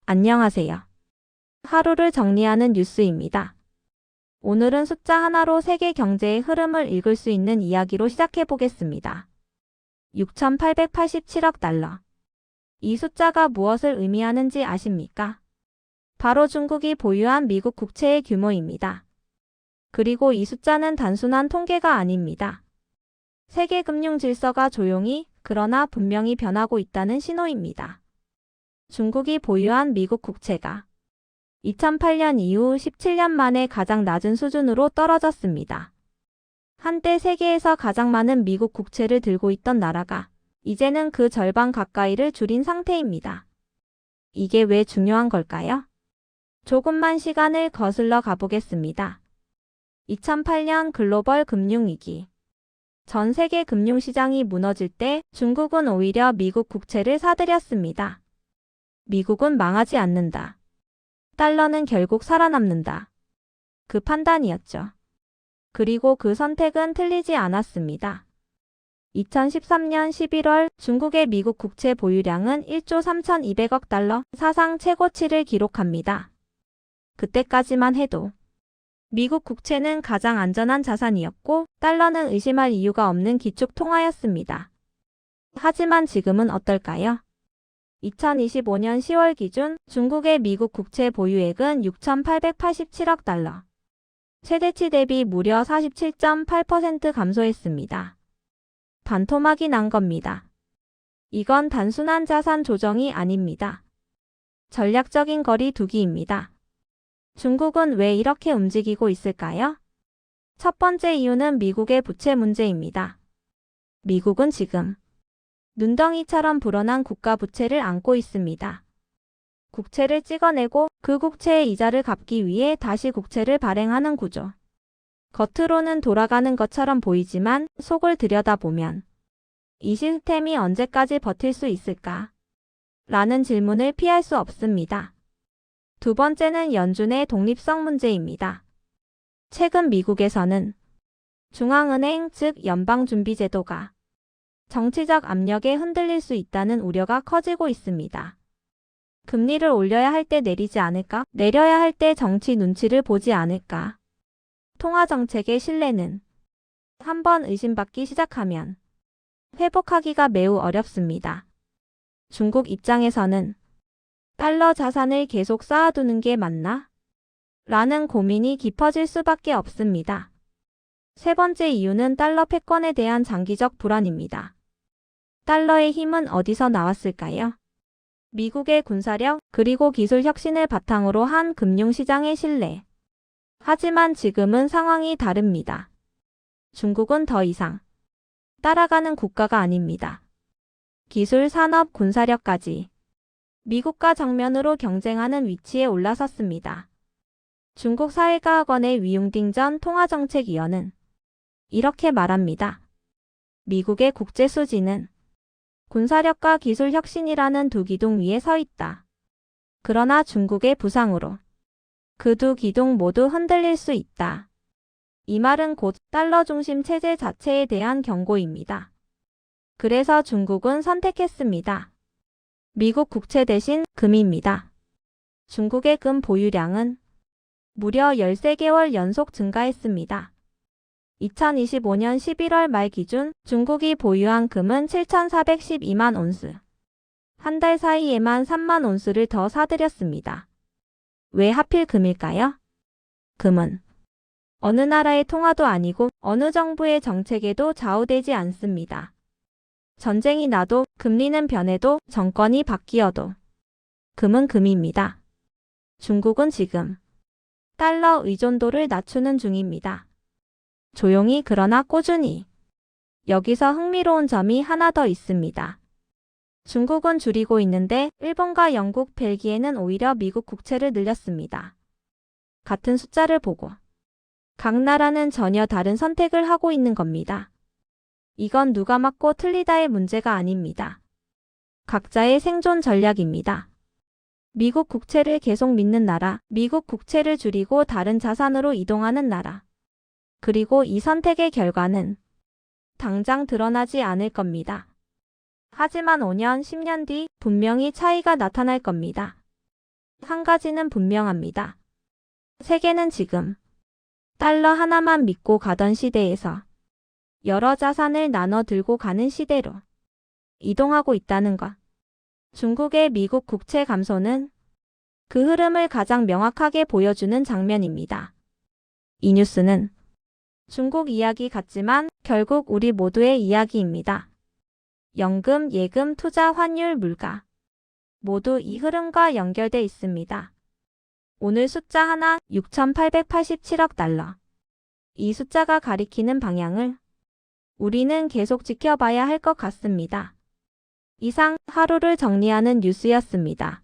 안녕하세요. 하루를 정리하는 뉴스입니다. 오늘은 숫자 하나로 세계 경제의 흐름을 읽을 수 있는 이야기로 시작해 보겠습니다. 6,887억 달러. 이 숫자가 무엇을 의미하는지 아십니까? 바로 중국이 보유한 미국 국채의 규모입니다. 그리고 이 숫자는 단순한 통계가 아닙니다. 세계 금융 질서가 조용히 그러나 분명히 변하고 있다는 신호입니다. 중국이 보유한 미국 국채가 2008년 이후 17년 만에 가장 낮은 수준으로 떨어졌습니다. 한때 세계에서 가장 많은 미국 국채를 들고 있던 나라가 이제는 그 절반 가까이를 줄인 상태입니다. 이게 왜 중요한 걸까요? 조금만 시간을 거슬러 가보겠습니다. 2008년 글로벌 금융위기. 전 세계 금융시장이 무너질 때 중국은 오히려 미국 국채를 사들였습니다. 미국은 망하지 않는다. 달러는 결국 살아남는다. 그 판단이었죠. 그리고 그 선택은 틀리지 않았습니다. 2013년 11월 중국의 미국 국채 보유량은 1조 3,200억 달러, 사상 최고치를 기록합니다. 그때까지만 해도 미국 국채는 가장 안전한 자산이었고 달러는 의심할 이유가 없는 기축 통화였습니다. 하지만 지금은 어떨까요? 2025년 10월 기준 중국의 미국 국채 보유액은 6,887억 달러. 최대치 대비 무려 47.8% 감소했습니다. 반토막이 난 겁니다. 이건 단순한 자산 조정이 아닙니다. 전략적인 거리 두기입니다. 중국은 왜 이렇게 움직이고 있을까요? 첫 번째 이유는 미국의 부채 문제입니다. 미국은 지금 눈덩이처럼 불어난 국가 부채를 안고 있습니다. 국채를 찍어내고 그 국채의 이자를 갚기 위해 다시 국채를 발행하는 구조. 겉으로는 돌아가는 것처럼 보이지만 속을 들여다보면 이 시스템이 언제까지 버틸 수 있을까? 라는 질문을 피할 수 없습니다. 두 번째는 연준의 독립성 문제입니다. 최근 미국에서는 중앙은행 즉 연방준비제도가 정치적 압력에 흔들릴 수 있다는 우려가 커지고 있습니다. 금리를 올려야 할 때 내리지 않을까? 내려야 할 때 정치 눈치를 보지 않을까? 통화정책의 신뢰는 한번 의심받기 시작하면 회복하기가 매우 어렵습니다. 중국 입장에서는 달러 자산을 계속 쌓아두는 게 맞나? 라는 고민이 깊어질 수밖에 없습니다. 세 번째 이유는 달러 패권에 대한 장기적 불안입니다. 달러의 힘은 어디서 나왔을까요? 미국의 군사력 그리고 기술 혁신을 바탕으로 한 금융시장의 신뢰. 하지만 지금은 상황이 다릅니다. 중국은 더 이상 따라가는 국가가 아닙니다. 기술, 산업, 군사력까지 미국과 정면으로 경쟁하는 위치에 올라섰습니다. 중국 사회과학원의 위융딩전 통화정책위원은 이렇게 말합니다. 미국의 국제 수지는 군사력과 기술 혁신이라는 두 기둥 위에 서 있다. 그러나 중국의 부상으로 그 두 기둥 모두 흔들릴 수 있다. 이 말은 곧 달러 중심 체제 자체에 대한 경고입니다. 그래서 중국은 선택했습니다. 미국 국채 대신 금입니다. 중국의 금 보유량은 무려 13개월 연속 증가했습니다. 2025년 11월 말 기준 중국이 보유한 금은 7,412만 온스. 한 달 사이에만 3만 온스를 더 사들였습니다. 왜 하필 금일까요? 금은 어느 나라의 통화도 아니고 어느 정부의 정책에도 좌우되지 않습니다. 전쟁이 나도 금리는 변해도 정권이 바뀌어도 금은 금입니다. 중국은 지금 달러 의존도를 낮추는 중입니다. 조용히 그러나 꾸준히. 여기서 흥미로운 점이 하나 더 있습니다. 중국은 줄이고 있는데 일본과 영국, 벨기에는 오히려 미국 국채를 늘렸습니다. 같은 숫자를 보고 각 나라는 전혀 다른 선택을 하고 있는 겁니다. 이건 누가 맞고 틀리다의 문제가 아닙니다. 각자의 생존 전략입니다. 미국 국채를 계속 믿는 나라, 미국 국채를 줄이고 다른 자산으로 이동하는 나라. 그리고 이 선택의 결과는 당장 드러나지 않을 겁니다. 하지만 5년, 10년 뒤 분명히 차이가 나타날 겁니다. 한 가지는 분명합니다. 세계는 지금 달러 하나만 믿고 가던 시대에서 여러 자산을 나눠 들고 가는 시대로 이동하고 있다는 것. 중국의 미국 국채 감소는 그 흐름을 가장 명확하게 보여주는 장면입니다. 이 뉴스는 중국 이야기 같지만 결국 우리 모두의 이야기입니다. 연금, 예금, 투자, 환율, 물가 모두 이 흐름과 연결돼 있습니다. 오늘 숫자 하나 6,887억 달러. 이 숫자가 가리키는 방향을 우리는 계속 지켜봐야 할 것 같습니다. 이상 하루를 정리하는 뉴스였습니다.